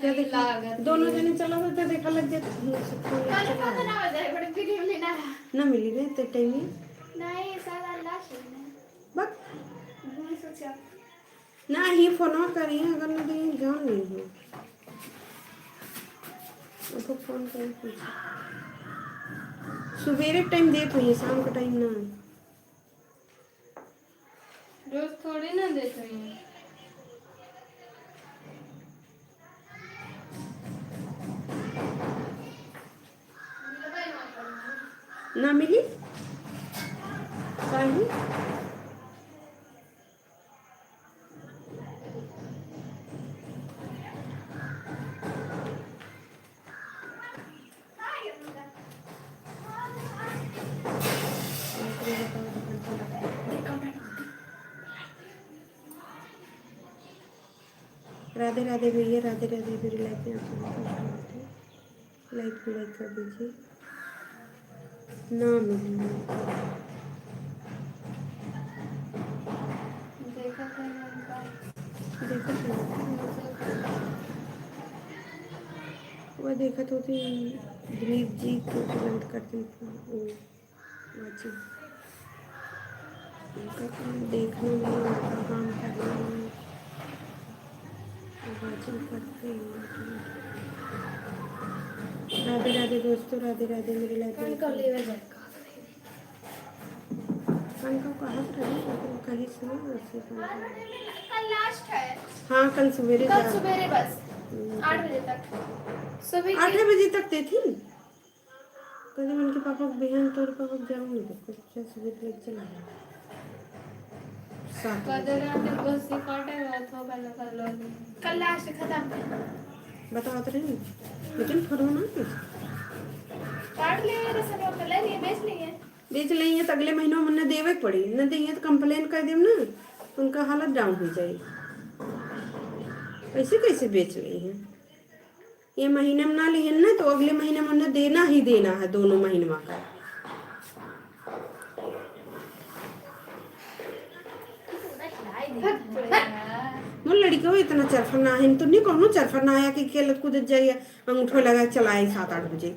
जब लागत दोनों जने चला तो देखा लग जाता कल पता ना हो जाए बड़े वीडियो लेना ना मिली रे ते टाइम में नहीं साला लाश है बक भूल सोचा ना ही फोन करी अगर ना दे जान नहीं हो उसको फोन कर पूछ सवेरे टाइम दे तो ये शाम का टाइम ना रोज थोड़ी ना देते हैं ना मिली काहे राधे राधे भैया राधे राधे मेरी लाइफ में लाइक भी लाइक कर दीजिए ना मिली देखा था देखा था वो देखा तो थी दिलीप जी को तुरंत करती थी वो वाची उनका काम देखने में उनका काम करने में वाचिंग करते हैं राधे राधे दोस्तों राधे राधे मेरी लाइफ में कल ले जाए कल का कहाँ पर है लेकिन कहीं सुना वैसे कल लास्ट है हाँ कल सवेरे कल सवेरे बस 8 बजे तक सुबह 8 बजे तक थे थी कल उनके पापा बहन तोर पापा जाऊंगी तो कुछ सवेरे लेके चला गया 7 बजे कदर को सिखाटेगा तो पहले कर लो कल लास्ट खत्म बताओ तो नहीं लेकिन फरो ना काट ले रे सब कर ले ये बेच लेंगे तो अगले महीनों में न देवे पड़ी न देंगे तो कंप्लेन कर देम ना उनका हालत डाउन हो जाएगी ऐसे कैसे बेच रही हैं ये महीने में ना लिए ना तो अगले महीने में उन्हें देना ही देना है दोनों महीने का वो लड़की हो इतना चरफना है तो नहीं कहूँ चरफना आया कि खेलत कूद जाइए अंगूठो लगा चलाए 7-8 बजे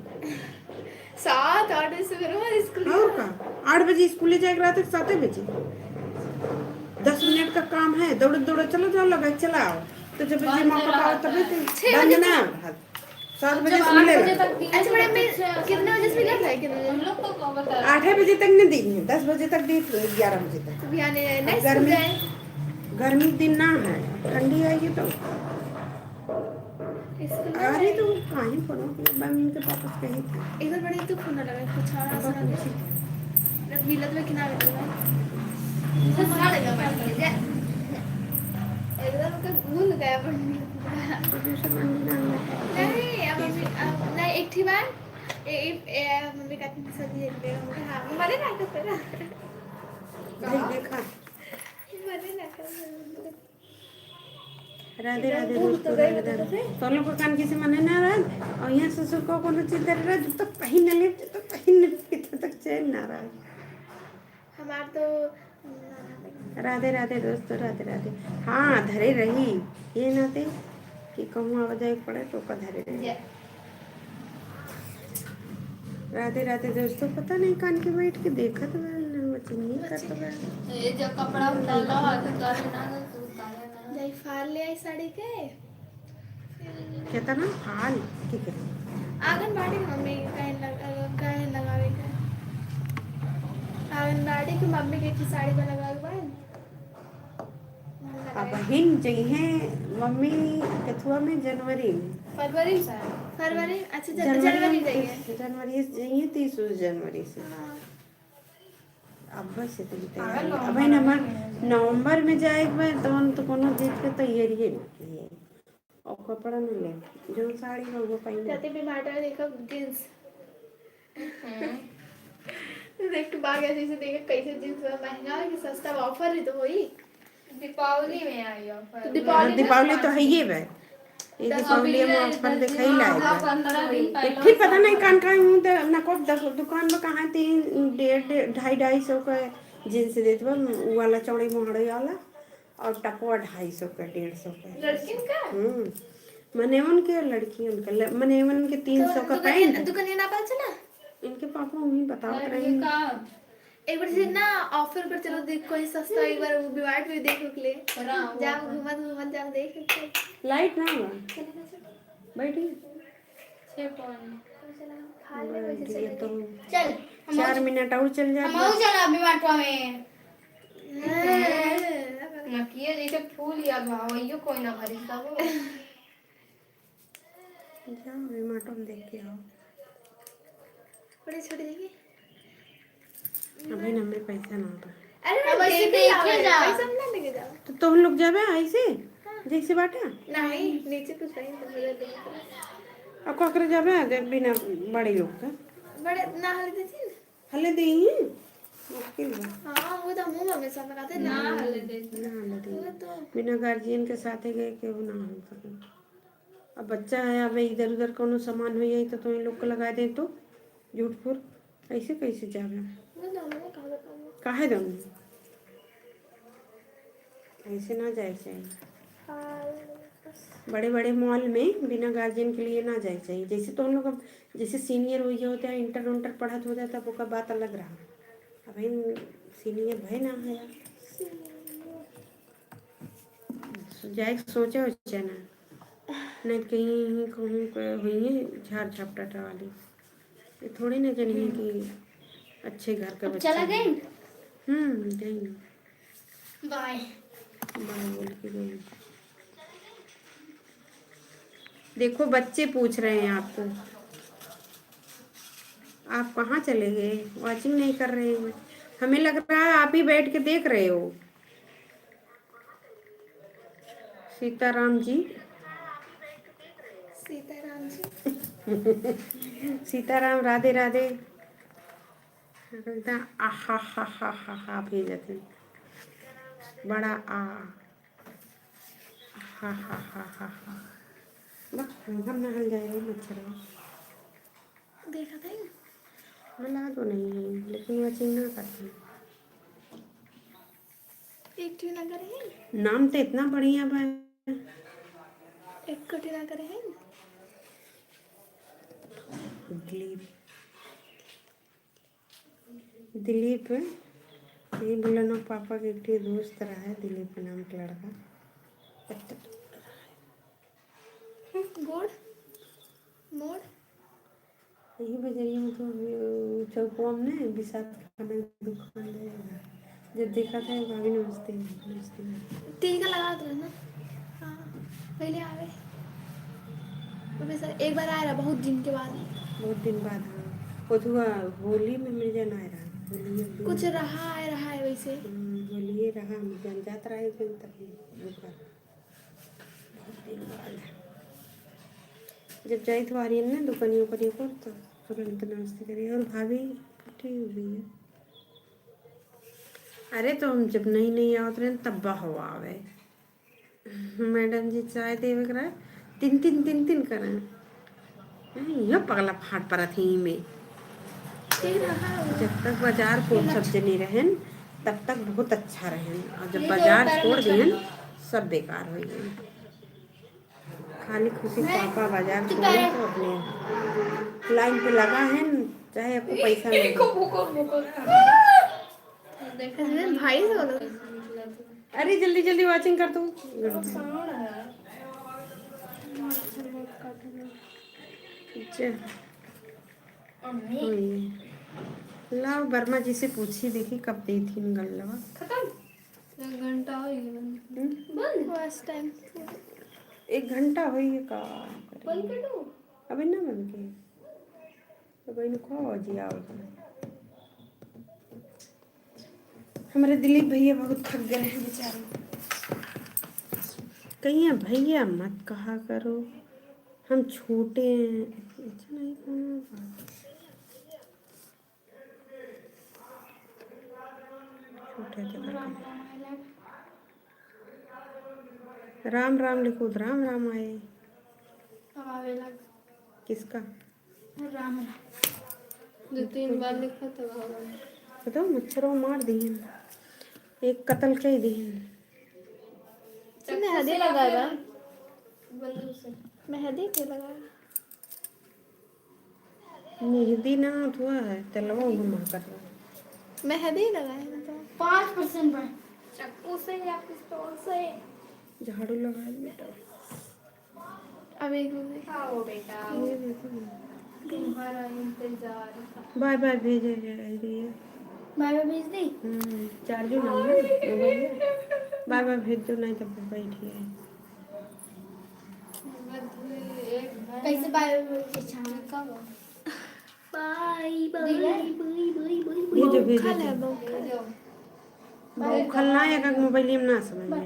7-8 बजे सवेरे स्कूल और का 8 बजे स्कूल जाएगा रात 7 बजे 10 मिनट का काम है दौड़ दौड़ चलो जाओ लगा चलाओ तो जब बजे मौका पाओ तभी तो बंद ना 7 बजे स्कूल अच्छा मैडम मैं कितने बजे से मिला था कितने हम लोग को बता 8 बजे तक नहीं दी है 10 बजे तक दी 11 बजे तक तो बिहार नेक्स्ट गर्मी दिन ना है ठंडी आएगी तो आ रही तो कहीं पड़ो मम्मी के पापा कहीं थे इधर बड़े तो फोन लगा कुछ आ रहा है मिलत में किनारे लगा मुझे सारे का बैठ गया एकदम का भूल गया पढ़ने नहीं अब नहीं एक थी बार मम्मी कहती थी सब्जी ले लो हां मरे ना कर भाई देखा मरे ना कर राधे राधे दोस्तों राधे राधे तो लोग को कान किसी मने ना रहा और यहाँ ससुर को कोनो चीज दे रहा जब तक पहन न ले जब तक पहन न ले तब तक चैन ना रहा हमार तो राधे राधे दोस्तों राधे राधे हाँ धरे रही ये ना थे कि कहूँ आवाजाई पड़े तो का धरे रही राधे राधे दोस्तों पता नहीं कान के बैठ के देखा तो नहीं करता ये जो कपड़ा डाला हाथ का ना तो जाई फाल ले आई साड़ी के कहता ना फाल ठीक है आंगनबाड़ी मम्मी कहे लगावे के आंगनबाड़ी की मम्मी के साड़ी पे लगा के बाद अब हिन चाहिए मम्मी कथुआ में जनवरी में फरवरी से फरवरी अच्छा जनवरी जाइए जनवरी से चाहिए 30 जनवरी से अब से तो तैयारी अब है नवंबर में जाएगा तो कोनो चीज के तैयारी है नहीं और कपड़ा नहीं ले जो साड़ी में वो पहने कहते भी माटा देखो जींस देख के बाग ऐसे देखा कैसे जींस महंगा है कि सस्ता ऑफर है तो वही दीपावली में आई ऑफर तो दीपावली तो है ये भाई ये दीपावली में ऑफर दिखाई लाएगा 15 दिन पहले फिर पता नहीं कान का हूँ तो ना को दुकान में कहाँ 300-250 का जींस देते बा वो वाला चौड़ी मोहड़े वाला और टकुआ 250 का 150 का लड़किन का मने उनके लड़कियों का मने उनके 300 का पैंट दुकान ना पता चला इनके पापा मम्मी बताओ रहे एक बार से ना ऑफर पर चलो देख कोई सस्ता एक बार वो विवाद भी देखो के लिए जा घूमत जा देख लाइट ना हुआ बैठी 6 पॉइंट खा ले वैसे तो चल 4 मिनट और चल जाए हम चला अभी बाटवा में ना किए जैसे फूल याद भावइयो कोई ना भरी सब जाओ रिमोट में देख के आओ बड़े छोटे देखिए अभी ना मेरे पैसा ना होता अरे वैसे देखे जा पैसा ना लेके जाओ तो तुम लोग जाबे ऐसे जैसे बाटा नहीं नीचे कुछ नहीं तो मुझे देख और ककरे जाबे जब बिना बड़े लोग का बड़े ना हले देती हले दे मुश्किल है हां वो तो मुंह में सब लगाते ना हले देती ना हले दे बिना गार्जियन के साथ गए के वो ना हो सके अब बच्चा है अब इधर उधर कोनो सामान हो जाए तो तुम लोग को लगा दे तो झूठ फूर ऐसे कैसे जाबे काहे दम ऐसे ना जाए चाहिए बड़े बड़े मॉल में बिना गार्जियन के लिए ना जाए चाहिए जैसे तो हम लोग अब जैसे सीनियर हुई होते हैं इंटर पढ़त हो जाता वो का बात अलग रहा अब भाई सीनियर भाई ना है जाए सोचा हो ना नहीं कहीं कहूँ हुई है झाड़ झपटा वाली ये थोड़ी ना जानी है कि अच्छे घर का बच्चा चला गए गई बाय बाय बोल के गई देखो बच्चे पूछ रहे हैं आपको आप कहाँ चले गए वॉचिंग नहीं कर रहे हैं हमें लग रहा है आप ही बैठ के देख रहे हो सीताराम जी सीताराम राधे राधे आहा हा हा हा हा भेजते बड़ा आ हा हा हा हा हा हम नहल जाएंगे मच्छर देखा था मला तो नहीं है लेकिन वॉचिंग ना करते एक्टिव ना करे हैं नाम तो इतना बढ़िया बा एक कटी ना करे हैं दिलीप दिलीप ये बोला ना पापा के एक दोस्त रहा है दिलीप के नाम का लड़का गोड़ मोड़ यही बजरिया में तो चौकुआ में ना विशाल खाना दुकान है जब देखा था भाभी नमस्ते नमस्ते टीका लगा दो ना हाँ पहले आवे सर एक बार आया रहा बहुत दिन बाद हाँ पोथुआ होली में मिल जाना है होली कुछ रहा है वैसे होली रहा जन जात रहा है दिन तक रुका बहुत दिन बाद जब जाए तो आर्यन ना दुकानियों पर को तो तुरंत नमस्ते करिए और भाभी ठीक हुई है अरे तो हम जब नहीं आवत रहे तब हुआ आवे मैडम जी चाय देवे करा तीन करें यह पगला फाट पड़ा थी में जब तक बाजार को सब जने रहन तब तक बहुत अच्छा रहन और जब बाजार छोड़ दियन सब बेकार हो गए खाली खुशी पापा बाजार छोड़े तो अपने लाइन पे लगा है चाहे आपको पैसा नहीं भाई से बोलो अरे जल्दी जल्दी वॉचिंग कर दो लाओ वर्मा जी से पूछी देखी कब दी थी गल्लवा खत्म 1 घंटा हो गया बंद। हम्म? फर्स्ट टाइम 1 घंटा हो ही का बंद कर दूं? अभी ना बन के अभी इन खो जिया हमारे दिलीप भैया बहुत थक गए हैं बेचारे। कहीं भैया मत कहा करो, हम छोटे हैं। अच्छा नहीं कौन छोटे थे राम राम लिखो तो राम राम आए। हमारे लग किसका राम 2-3 बार लिखा था बाबा ने। बताओ मच्छरों मार दिए एक कत्ल कह दिए। मेहंदी लगाया बंदूक से मेहंदी पे लगाया मेहंदी ना हुआ है तलवा घुमा कर मेहंदी लगाया तो 5% पर चाकू से या पिस्तौल से झाड़ू लगा बेटा। अब एक खाओ बेटा ये देखो तुम्हारा इंतजार था। बाय बाय भेजे रही है। बाय बाय भेज दी चार्जो ना मोबाइल बाय बाय भेज दो नहीं तो बैठी है। कैसे बाय बाय छान का बाय बाय भेजो भेजो खलनायक का मोबाइल में ना समझ में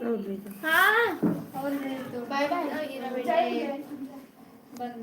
और भेजो हाँ और बाय बाय बंद